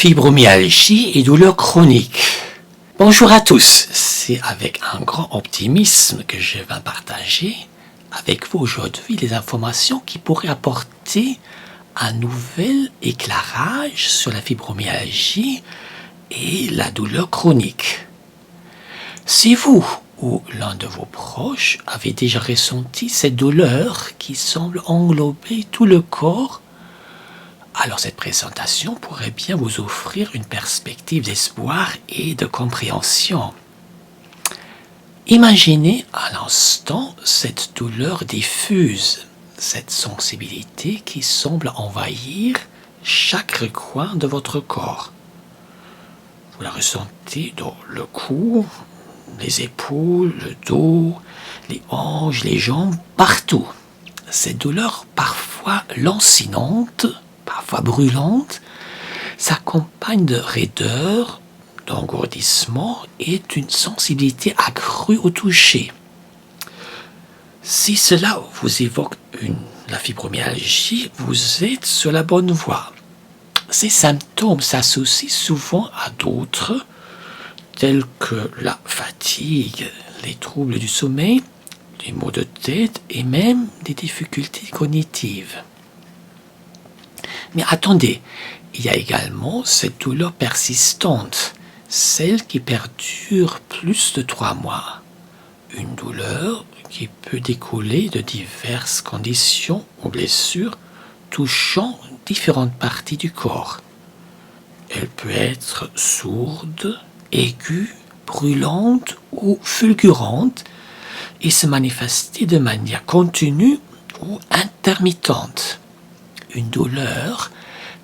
Fibromyalgie et douleurs chroniques. Bonjour à tous, c'est avec un grand optimisme que je vais partager avec vous aujourd'hui les informations qui pourraient apporter un nouvel éclairage sur la fibromyalgie et la douleur chronique. Si vous ou l'un de vos proches avez déjà ressenti cette douleur qui semble englober tout le corps, alors cette présentation pourrait bien vous offrir une perspective d'espoir et de compréhension. Imaginez à l'instant cette douleur diffuse, cette sensibilité qui semble envahir chaque recoin de votre corps. Vous la ressentez dans le cou, les épaules, le dos, les hanches, les jambes, partout. Cette douleur parfois lancinante, parfois brûlante, s'accompagne de raideur, d'engourdissement et d'une sensibilité accrue au toucher. Si cela vous évoque la fibromyalgie, vous êtes sur la bonne voie. Ces symptômes s'associent souvent à d'autres, tels que la fatigue, les troubles du sommeil, les maux de tête et même des difficultés cognitives. Mais attendez, il y a également cette douleur persistante, celle qui perdure plus de 3 mois. Une douleur qui peut découler de diverses conditions ou blessures touchant différentes parties du corps. Elle peut être sourde, aiguë, brûlante ou fulgurante et se manifester de manière continue ou intermittente. Une douleur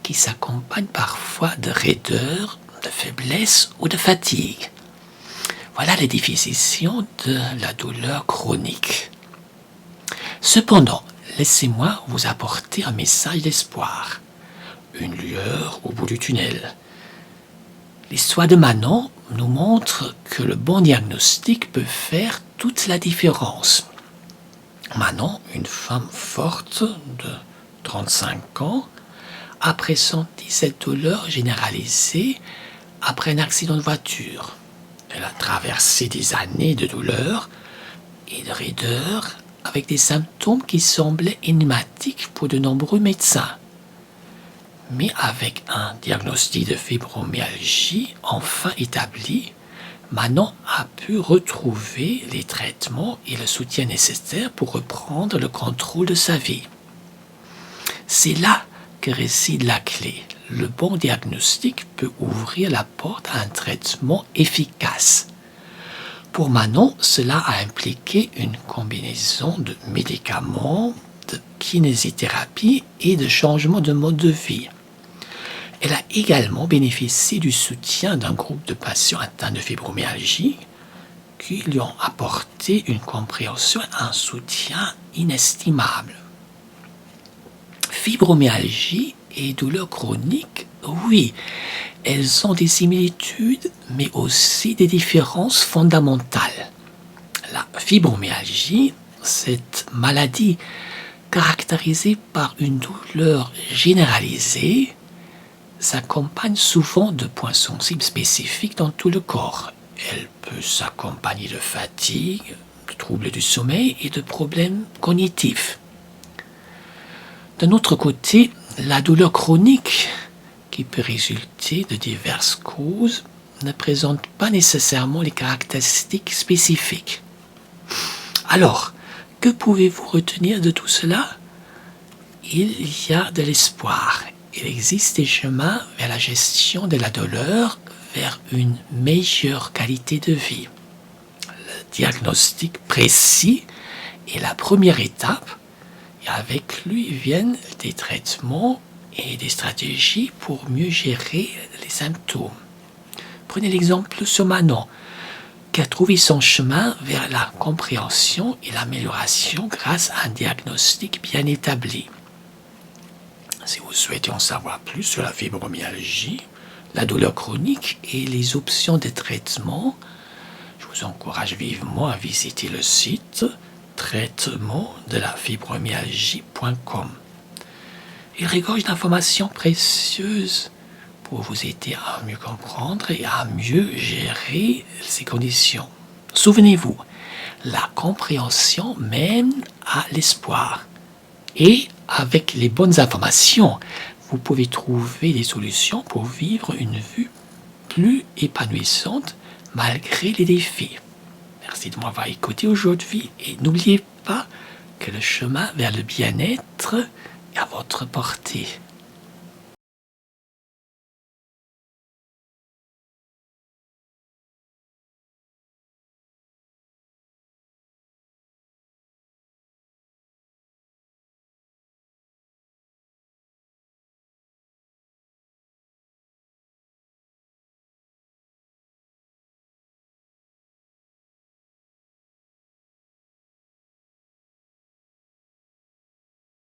qui s'accompagne parfois de raideur, de faiblesse ou de fatigue. Voilà les définitions de la douleur chronique. Cependant, laissez-moi vous apporter un message d'espoir, une lueur au bout du tunnel. L'histoire de Manon nous montre que le bon diagnostic peut faire toute la différence. Manon, une femme forte de 35 ans, a pressenti cette douleur généralisée après un accident de voiture. Elle a traversé des années de douleur et de raideur avec des symptômes qui semblaient énigmatiques pour de nombreux médecins. Mais avec un diagnostic de fibromyalgie enfin établi, Manon a pu retrouver les traitements et le soutien nécessaires pour reprendre le contrôle de sa vie. C'est là que réside la clé. Le bon diagnostic peut ouvrir la porte à un traitement efficace. Pour Manon, cela a impliqué une combinaison de médicaments, de kinésithérapie et de changement de mode de vie. Elle a également bénéficié du soutien d'un groupe de patients atteints de fibromyalgie qui lui ont apporté une compréhension et un soutien inestimable. Fibromyalgie et douleurs chroniques, oui, elles ont des similitudes, mais aussi des différences fondamentales. La fibromyalgie, cette maladie caractérisée par une douleur généralisée, s'accompagne souvent de points sensibles spécifiques dans tout le corps. Elle peut s'accompagner de fatigue, de troubles du sommeil et de problèmes cognitifs. D'un autre côté, la douleur chronique, qui peut résulter de diverses causes, ne présente pas nécessairement les caractéristiques spécifiques. Alors, que pouvez-vous retenir de tout cela? Il y a de l'espoir. Il existe des chemins vers la gestion de la douleur, vers une meilleure qualité de vie. Le diagnostic précis est la première étape. Et avec lui viennent des traitements et des stratégies pour mieux gérer les symptômes. Prenez l'exemple sur Manon, qui a trouvé son chemin vers la compréhension et l'amélioration grâce à un diagnostic bien établi. Si vous souhaitez en savoir plus sur la fibromyalgie, la douleur chronique et les options de traitement, je vous encourage vivement à visiter le site traitement de la fibromyalgie.com. Il regorge d'informations précieuses pour vous aider à mieux comprendre et à mieux gérer ces conditions. Souvenez-vous, la compréhension mène à l'espoir. Et avec les bonnes informations, vous pouvez trouver des solutions pour vivre une vie plus épanouissante malgré les défis. Merci de m'avoir écouté aujourd'hui et n'oubliez pas que le chemin vers le bien-être est à votre portée.